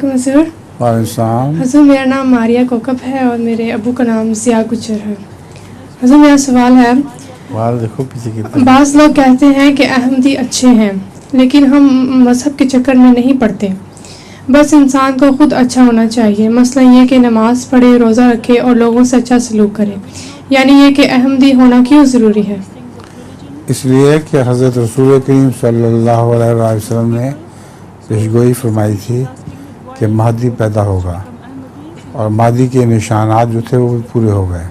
حضور وعلیکم حضور میرا نام ماریہ کوکب ہے اور میرے ابو کا نام ضیاء گجر ہے۔ حضور میرا سوال ہے، دیکھو پیچھے کتنے بعض لوگ کہتے ہیں کہ احمدی اچھے ہیں لیکن ہم مذہب کے چکر میں نہیں پڑتے، بس انسان کو خود اچھا ہونا چاہیے، مسئلہ یہ کہ نماز پڑھے، روزہ رکھے اور لوگوں سے اچھا سلوک کرے، یعنی یہ کہ احمدی ہونا کیوں ضروری ہے؟ اس لیے کہ حضرت رسول کریم صلی اللہ علیہ وسلم نے پیشگوئی فرمائی تھی کہ مہدی پیدا ہوگا اور مہدی کے نشانات جو تھے وہ بھی پورے ہو گئے،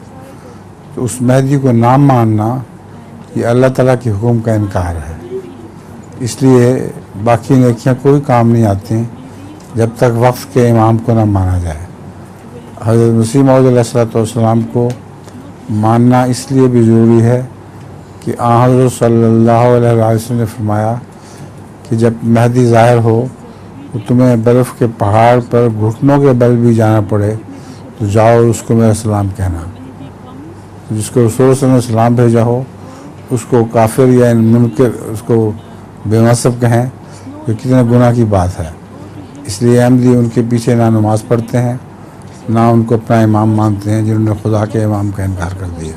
تو اس مہدی کو نہ ماننا یہ اللہ تعالیٰ کے حکم کا انکار ہے۔ اس لیے باقی نیکیاں کوئی کام نہیں آتی جب تک وقت کے امام کو نہ مانا جائے۔ حضرت مسیح موعود علیہ السلام کو ماننا اس لیے بھی ضروری ہے کہ حضرت صلی اللہ علیہ وسلم نے فرمایا کہ جب مہدی ظاہر ہو تو تمہیں برف کے پہاڑ پر گھٹنوں کے بل بھی جانا پڑے تو جاؤ اس کو میرا سلام کہنا۔ جس کو رسول صلی اللہ علیہ وسلم نے سلام بھیجا ہو اس کو کافر یا منکر، اس کو بے مذہب کہیں، یہ کتنے گناہ کی بات ہے۔ اس لیے احمدی ان کے پیچھے نہ نماز پڑھتے ہیں، نہ ان کو اپنا امام مانتے ہیں جنہوں نے خدا کے امام کا انکار کر دیا۔